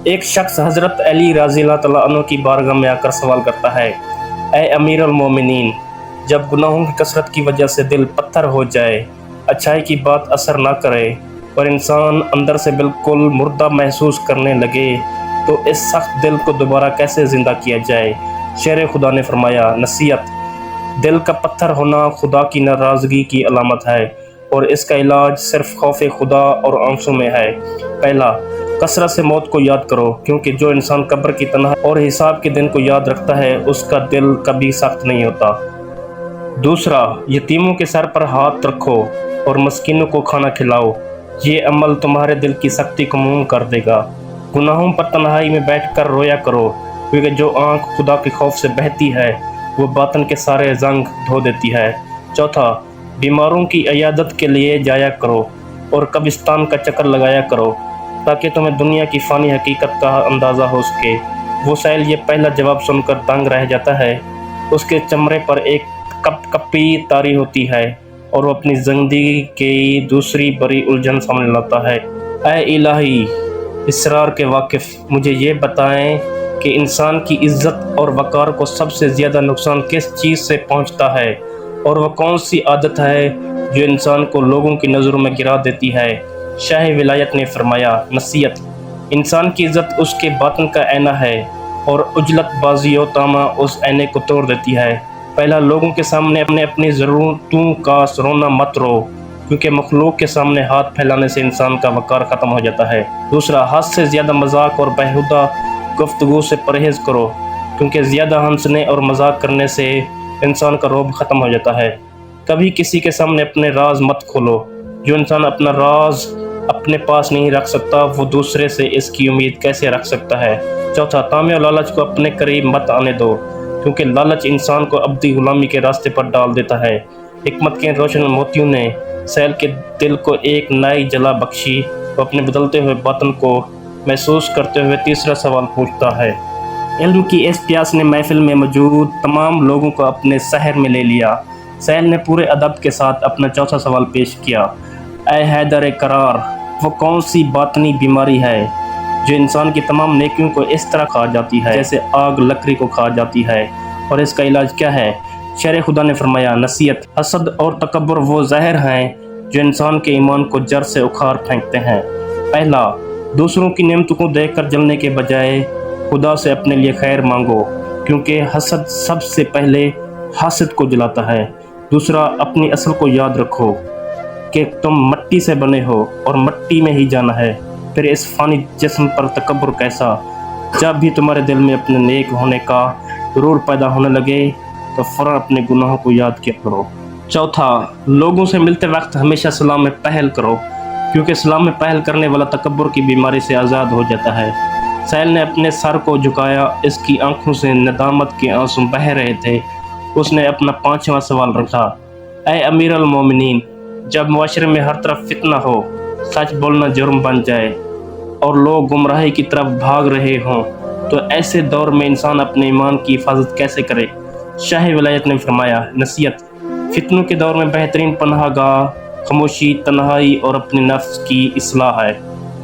ایک شخص حضرت علی رضی اللہ تعالیٰ عنہ کی بارگاہ میں آ کر سوال کرتا ہے، اے امیر المومنین، جب گناہوں کی کثرت کی وجہ سے دل پتھر ہو جائے، اچھائی کی بات اثر نہ کرے اور انسان اندر سے بالکل مردہ محسوس کرنے لگے تو اس سخت دل کو دوبارہ کیسے زندہ کیا جائے؟ شیر خدا نے فرمایا، نصیحت: دل کا پتھر ہونا خدا کی ناراضگی کی علامت ہے اور اس کا علاج صرف خوف خدا اور آنسوں میں ہے۔ پہلا، کثرت سے موت کو یاد کرو، کیونکہ جو انسان قبر کی تنہائی اور حساب کے دن کو یاد رکھتا ہے اس کا دل کبھی سخت نہیں ہوتا۔ دوسرا، یتیموں کے سر پر ہاتھ رکھو اور مسکینوں کو کھانا کھلاؤ، یہ عمل تمہارے دل کی سختی کو معلوم کر دے گا۔ گناہوں پر تنہائی میں بیٹھ کر رویا کرو، کیونکہ جو آنکھ خدا کے خوف سے بہتی ہے وہ باطن کے سارے زنگ دھو دیتی ہے۔ چوتھا، بیماروں کی عیادت کے لیے جایا کرو اور قبرستان کا چکر لگایا کرو تاکہ تمہیں دنیا کی فانی حقیقت کا اندازہ ہو سکے۔ وہ سائل یہ پہلا جواب سن کر دنگ رہ جاتا ہے، اس کے چمڑے پر ایک کپ کپی طاری ہوتی ہے اور وہ اپنی زندگی کی دوسری بڑی الجھن سامنے لاتا ہے۔ اے الہی اسرار کے واقف، مجھے یہ بتائیں کہ انسان کی عزت اور وقار کو سب سے زیادہ نقصان کس چیز سے پہنچتا ہے، اور وہ کون سی عادت ہے جو انسان کو لوگوں کی نظروں میں گرا دیتی ہے؟ شاہ ولایت نے فرمایا، نصیحت: انسان کی عزت اس کے باطن کا آئینہ ہے اور عجلت بازی و طامع اس آئینے کو توڑ دیتی ہے۔ پہلا، لوگوں کے سامنے اپنی ضرورتوں کا رونا مت رو، کیونکہ مخلوق کے سامنے ہاتھ پھیلانے سے انسان کا وقار ختم ہو جاتا ہے۔ دوسرا، حد سے زیادہ مذاق اور بیہودہ گفتگو سے پرہیز کرو، کیونکہ زیادہ ہنسنے اور مذاق کرنے سے انسان کا رعب ختم ہو جاتا ہے۔ کبھی کسی کے سامنے اپنے راز مت کھولو، جو انسان اپنا راز اپنے پاس نہیں رکھ سکتا وہ دوسرے سے اس کی امید کیسے رکھ سکتا ہے؟ چوتھا، طمع اور لالچ کو اپنے قریب مت آنے دو، کیونکہ لالچ انسان کو ابدی غلامی کے راستے پر ڈال دیتا ہے۔ حکمت کے روشن موتیوں نے سیل کے دل کو ایک نئی جلا بخشی، وہ اپنے بدلتے ہوئے باطن کو محسوس کرتے ہوئے تیسرا سوال پوچھتا ہے۔ علم کی اس پیاس نے محفل میں موجود تمام لوگوں کو اپنے سحر میں لے لیا۔ سیل نے پورے ادب کے ساتھ اپنا چوتھا سوال پیش کیا، اے حیدر قرار، وہ کون سی باطنی بیماری ہے جو انسان کی تمام نیکیوں کو اس طرح کھا جاتی ہے جیسے آگ لکڑی کو کھا جاتی ہے، اور اس کا علاج کیا ہے؟ شیر خدا نے فرمایا، نصیحت: حسد اور تکبر وہ زہر ہیں جو انسان کے ایمان کو جڑ سے اکھاڑ پھینکتے ہیں۔ پہلا، دوسروں کی نعمتوں کو دیکھ کر جلنے کے بجائے خدا سے اپنے لیے خیر مانگو، کیونکہ حسد سب سے پہلے حاسد کو جلاتا ہے۔ دوسرا، اپنی اصل کو یاد رکھو کہ تم مٹی سے بنے ہو اور مٹی میں ہی جانا ہے، پھر اس فانی جسم پر تکبر کیسا؟ جب بھی تمہارے دل میں اپنے نیک ہونے کا غرور پیدا ہونے لگے تو فوراً اپنے گناہوں کو یاد کیا کرو۔ چوتھا، لوگوں سے ملتے وقت ہمیشہ سلام میں پہل کرو، کیونکہ سلام میں پہل کرنے والا تکبر کی بیماری سے آزاد ہو جاتا ہے۔ سیل نے اپنے سر کو جھکایا، اس کی آنکھوں سے ندامت کے آنسو بہہ رہے تھے۔ اس نے اپنا پانچواں سوال رکھا، اے امیر المومنین، جب معاشرے میں ہر طرف فتنہ ہو، سچ بولنا جرم بن جائے اور لوگ گمراہی کی طرف بھاگ رہے ہوں تو ایسے دور میں انسان اپنے ایمان کی حفاظت کیسے کرے؟ شاہ ولایت نے فرمایا، نصیحت: فتنوں کے دور میں بہترین پناہ گاہ خاموشی، تنہائی اور اپنے نفس کی اصلاح ہے۔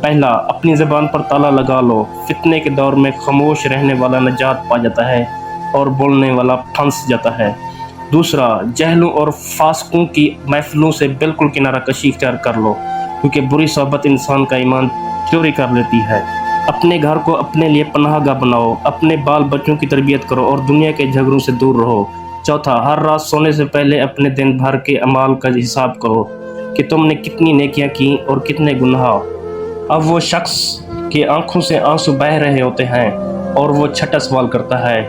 پہلا، اپنی زبان پر تالا لگا لو، فتنے کے دور میں خاموش رہنے والا نجات پا جاتا ہے اور بولنے والا پھنس جاتا ہے۔ دوسرا، جہلوں اور فاسقوں کی محفلوں سے بالکل کنارہ کشی اختیار کر لو، کیونکہ بری صحبت انسان کا ایمان چوری کر لیتی ہے۔ اپنے گھر کو اپنے لیے پناہ گاہ بناؤ، اپنے بال بچوں کی تربیت کرو اور دنیا کے جھگڑوں سے دور رہو۔ چوتھا، ہر رات سونے سے پہلے اپنے دن بھر کے اعمال کا حساب کرو کہ تم نے کتنی نیکیاں کی اور کتنے گناہ۔ اب وہ شخص کی آنکھوں سے آنسو بہہ رہے ہوتے ہیں اور وہ چھٹا سوال کرتا ہے،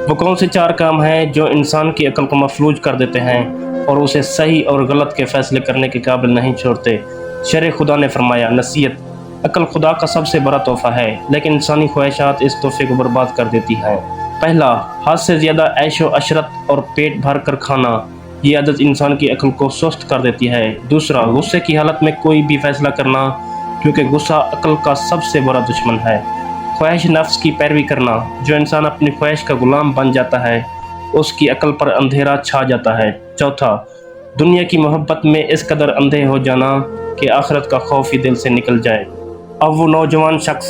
وہ کون سے چار کام ہیں جو انسان کی عقل کو مفلوج کر دیتے ہیں اور اسے صحیح اور غلط کے فیصلے کرنے کے قابل نہیں چھوڑتے؟ شیر خدا نے فرمایا، نصیحت: عقل خدا کا سب سے بڑا تحفہ ہے، لیکن انسانی خواہشات اس تحفے کو برباد کر دیتی ہیں۔ پہلا، حد سے زیادہ عیش و عشرت اور پیٹ بھر کر کھانا، یہ عادت انسان کی عقل کو سست کر دیتی ہے۔ دوسرا، غصے کی حالت میں کوئی بھی فیصلہ کرنا، کیونکہ غصہ عقل کا سب سے بڑا دشمن ہے۔ خواہش نفس کی پیروی کرنا، جو انسان اپنی خواہش کا غلام بن جاتا ہے اس کی عقل پر اندھیرا چھا جاتا ہے۔ چوتھا، دنیا کی محبت میں اس قدر اندھے ہو جانا کہ آخرت کا خوف ہی دل سے نکل جائے۔ اب وہ نوجوان شخص